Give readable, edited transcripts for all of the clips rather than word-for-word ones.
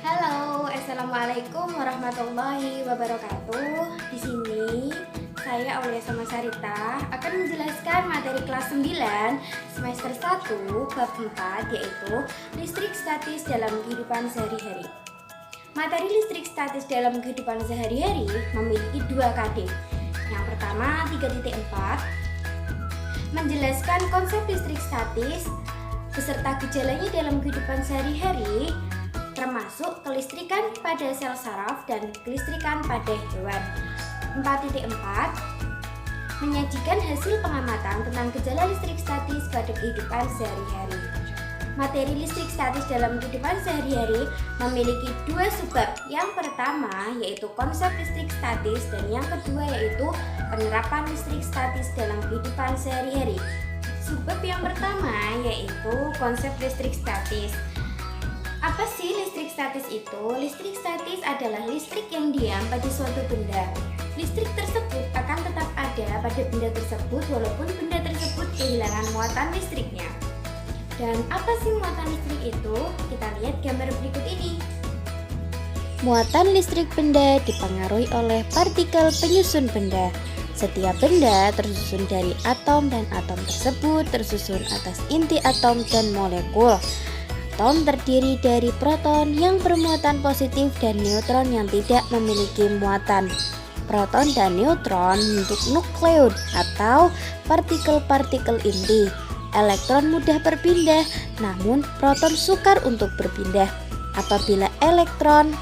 Halo, assalamualaikum warahmatullahi wabarakatuh. Di sini saya Aulia Sarita akan menjelaskan materi kelas 9 semester 1 bab 4, yaitu listrik statis dalam kehidupan sehari-hari. Materi listrik statis dalam kehidupan sehari-hari memiliki 2 KD. Yang pertama 3.4 menjelaskan konsep listrik statis beserta gejalanya dalam kehidupan sehari-hari, termasuk kelistrikan pada sel saraf dan kelistrikan pada hewan. 4.4 menyajikan hasil pengamatan tentang gejala listrik statis pada kehidupan sehari-hari. Materi listrik statis dalam kehidupan sehari-hari memiliki 2 subbab. Yang pertama yaitu konsep listrik statis dan yang kedua yaitu penerapan listrik statis dalam kehidupan sehari-hari. Subbab yang pertama yaitu konsep listrik statis. Apa sih listrik statis itu? Listrik statis adalah listrik yang diam pada suatu benda. Listrik tersebut akan tetap ada pada benda tersebut walaupun benda tersebut kehilangan muatan listriknya. Dan apa sih muatan listrik itu? Kita lihat gambar berikut ini. Muatan listrik benda dipengaruhi oleh partikel penyusun benda. Setiap benda tersusun dari atom dan atom tersebut tersusun atas inti atom dan molekul. Atom terdiri dari proton yang bermuatan positif dan neutron yang tidak memiliki muatan. Proton dan neutron membentuk nukleon atau partikel-partikel inti. Elektron mudah berpindah, namun proton sukar untuk berpindah. Apabila elektron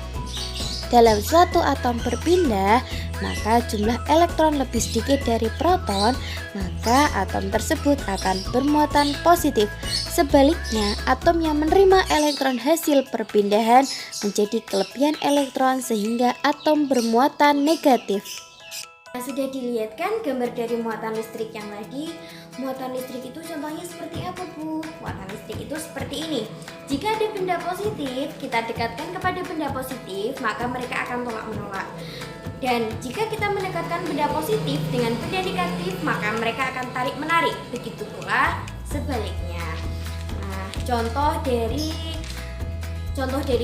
dalam suatu atom berpindah, maka jumlah elektron lebih sedikit dari proton, maka atom tersebut akan bermuatan positif. Sebaliknya, atom yang menerima elektron hasil perpindahan menjadi kelebihan elektron sehingga atom bermuatan negatif. Nah, sudah dilihat kan gambar dari muatan listrik yang tadi. Muatan listrik itu contohnya seperti apa, Bu? Muatan listrik itu seperti ini. Jika ada benda positif, kita dekatkan kepada benda positif, maka mereka akan tolak-menolak. Dan jika kita mendekatkan benda positif dengan benda negatif, maka mereka akan tarik-menarik. Begitu pula sebaliknya. Nah, contoh dari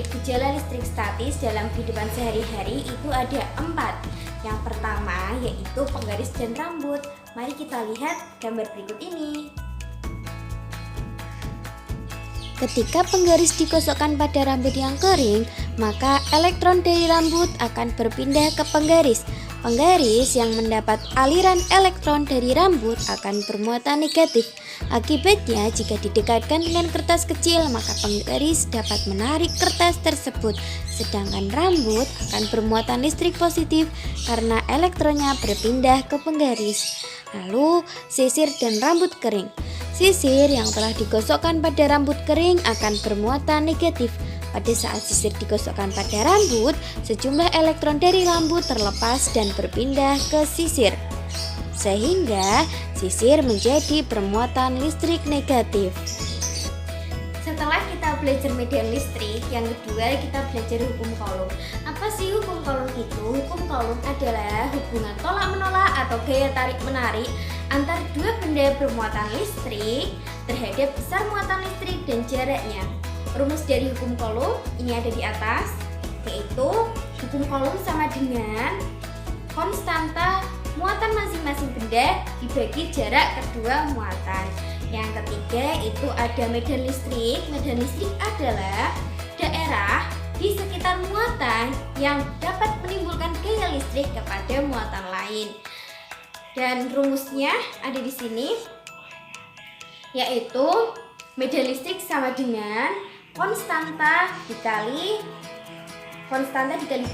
gejala listrik statis dalam kehidupan sehari-hari itu ada 4. Yang pertama yaitu penggaris dan rambut. Mari kita lihat gambar berikut ini. Ketika penggaris digosokkan pada rambut yang kering, maka elektron dari rambut akan berpindah ke penggaris. Penggaris yang mendapat aliran elektron dari rambut akan bermuatan negatif. Akibatnya, jika didekatkan dengan kertas kecil, maka penggaris dapat menarik kertas tersebut. Sedangkan rambut akan bermuatan listrik positif karena elektronnya berpindah ke penggaris. Lalu, sisir dan rambut kering. Sisir yang telah digosokkan pada rambut kering akan bermuatan negatif. Pada saat sisir digosokkan pada rambut, sejumlah elektron dari rambut terlepas dan berpindah ke sisir, sehingga sisir menjadi bermuatan listrik negatif. Setelah kita belajar medan listrik, yang kedua kita belajar hukum Coulomb. Apa sih hukum Coulomb itu? Hukum Coulomb adalah hubungan tolak-menolak atau gaya tarik-menarik antar dua benda bermuatan listrik terhadap besar muatan listrik dan jaraknya. Rumus dari hukum Coulomb ini ada di atas, yaitu hukum Coulomb sama dengan konstanta muatan masing-masing benda dibagi jarak kedua muatan. Yang ketiga itu ada medan listrik. Medan listrik adalah daerah di sekitar muatan yang dapat menimbulkan gaya listrik kepada muatan lain. Dan rumusnya ada di sini, yaitu medan listrik sama dengan konstanta dikali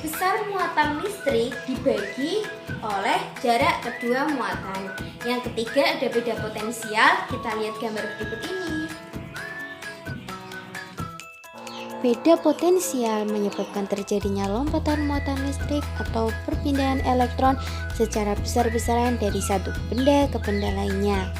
besar muatan listrik dibagi oleh jarak kedua muatan. Yang ketiga ada beda potensial. Kita lihat gambar berikut ini. Beda potensial menyebabkan terjadinya lompatan muatan listrik atau perpindahan elektron secara besar-besaran dari satu benda ke benda lainnya.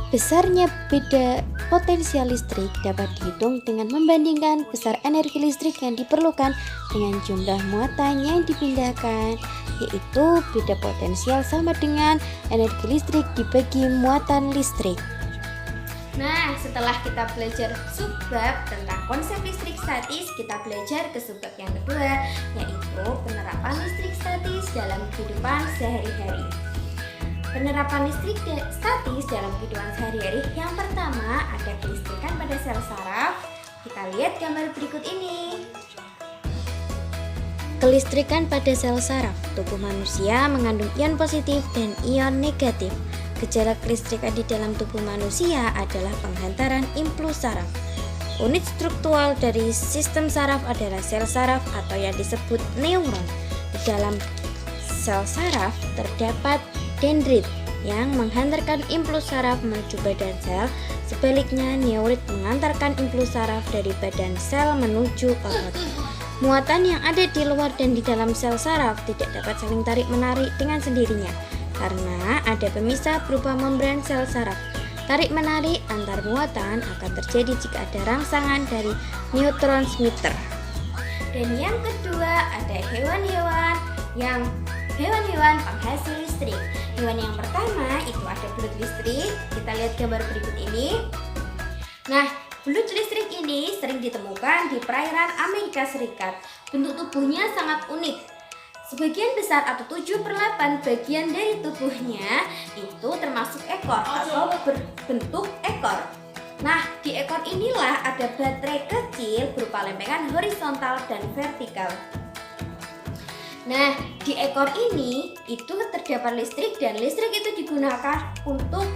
Besarnya beda potensial listrik dapat dihitung dengan membandingkan besar energi listrik yang diperlukan dengan jumlah muatan yang dipindahkan, yaitu beda potensial sama dengan energi listrik dibagi muatan listrik. Nah, setelah kita belajar subbab tentang konsep listrik statis, kita belajar ke subbab yang kedua, yaitu penerapan listrik statis dalam kehidupan sehari-hari. Penerapan listrik statis dalam kehidupan sehari-hari, yang pertama ada kelistrikan pada sel saraf. Kita lihat gambar berikut ini. Kelistrikan pada sel saraf. Tubuh manusia mengandung ion positif dan ion negatif. Gejala kelistrikan di dalam tubuh manusia adalah penghantaran impuls saraf. Unit struktural dari sistem saraf adalah sel saraf atau yang disebut neuron. Di dalam sel saraf terdapat dendrit yang menghantarkan impuls saraf menuju badan sel. Sebaliknya, neurit mengantarkan impuls saraf dari badan sel menuju otot. Muatan yang ada di luar dan di dalam sel saraf tidak dapat saling tarik-menarik dengan sendirinya karena ada pemisah berupa membran sel saraf. Tarik-menarik antar muatan akan terjadi jika ada rangsangan dari neurotransmitter. Dan yang kedua ada hewan-hewan penghasil listrik. Hewan yang pertama itu ada belut listrik. Kita lihat gambar berikut ini. Nah, belut listrik ini sering ditemukan di perairan Amerika Serikat. Bentuk tubuhnya sangat unik. Sebagian besar atau 7/8 bagian dari tubuhnya itu termasuk ekor atau berbentuk ekor. Nah, di ekor inilah ada baterai kecil berupa lempengan horizontal dan vertikal. Nah, di ekor ini itu terdapat listrik dan listrik itu digunakan untuk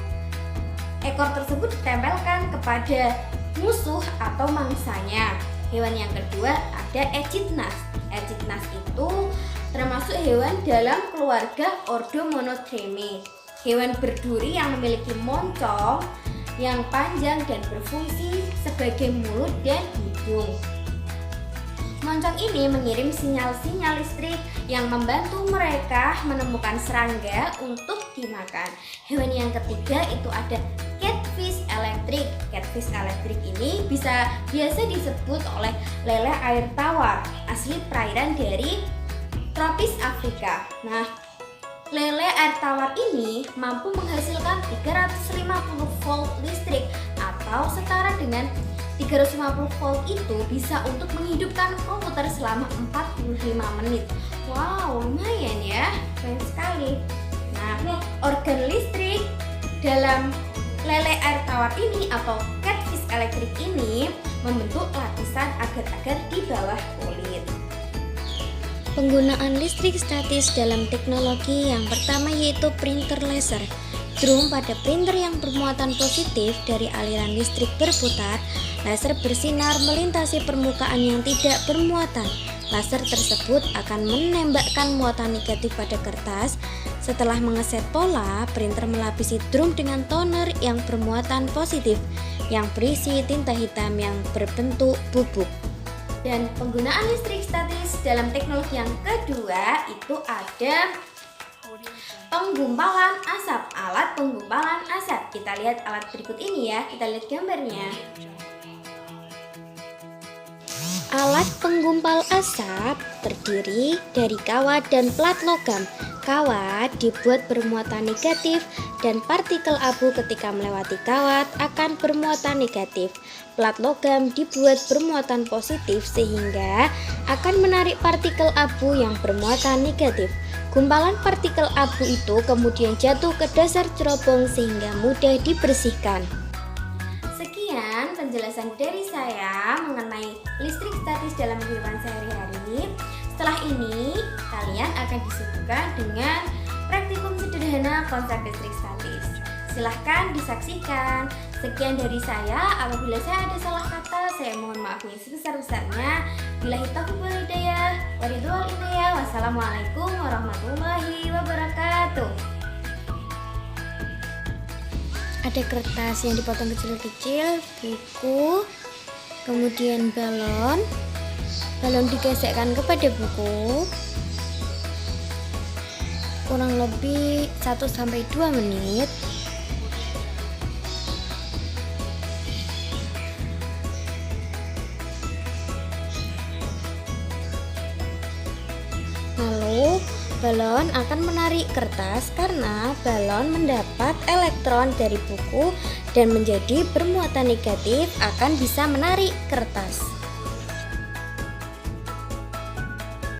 ekor tersebut ditempelkan kepada musuh atau mangsanya. Hewan yang kedua ada echidnas. Echidnas itu termasuk hewan dalam keluarga Ordomonotreme. Hewan berduri yang memiliki moncong yang panjang dan berfungsi sebagai mulut dan hidung. Moncong ini mengirim sinyal-sinyal listrik yang membantu mereka menemukan serangga untuk dimakan. Hewan yang ketiga itu ada catfish elektrik. Catfish elektrik ini biasa disebut oleh lele air tawar, asli perairan dari tropis Afrika. Nah, lele air tawar ini mampu menghasilkan 350 volt listrik atau setara dengan 350 volt itu bisa untuk menghidupkan komputer selama 45 menit. Wow, lumayan ya, keren sekali. Nah, organ listrik dalam lele air tawar ini atau catfish elektrik ini membentuk lapisan agar-agar di bawah kulit. Penggunaan listrik statis dalam teknologi yang pertama yaitu printer laser. Drum pada printer yang bermuatan positif dari aliran listrik berputar, laser bersinar melintasi permukaan yang tidak bermuatan. Laser tersebut akan menembakkan muatan negatif pada kertas. Setelah mengeset pola, printer melapisi drum dengan toner yang bermuatan positif yang berisi tinta hitam yang berbentuk bubuk. Dan penggunaan listrik statis dalam teknologi yang kedua itu ada penggumpalan asap, alat penggumpalan asap. Kita lihat alat berikut ini ya, kita lihat gambarnya. Alat penggumpal asap terdiri dari kawat dan plat logam. Kawat dibuat bermuatan negatif dan partikel abu ketika melewati kawat akan bermuatan negatif. Plat logam dibuat bermuatan positif sehingga akan menarik partikel abu yang bermuatan negatif. Gumpalan partikel abu itu kemudian jatuh ke dasar cerobong sehingga mudah dibersihkan. Sekian penjelasan dari saya mengenai listrik statis dalam kehidupan sehari-hari. Setelah ini, kalian akan disuguhkan dengan praktikum sederhana konsep listrik statis. Silahkan disaksikan. Sekian dari saya. Apabila saya ada salah kata, saya mohon maaf yang sebesar-besarnya. Billahi taufiq wal hidayah. Waridul inayah. Wassalamualaikum warahmatullahi wabarakatuh. Ada kertas yang dipotong kecil-kecil, buku, kemudian balon. Balon digesekkan kepada buku. Kurang lebih 1-2 menit. Lalu balon akan menarik kertas karena balon mendapat elektron dari buku dan menjadi bermuatan negatif akan bisa menarik kertas.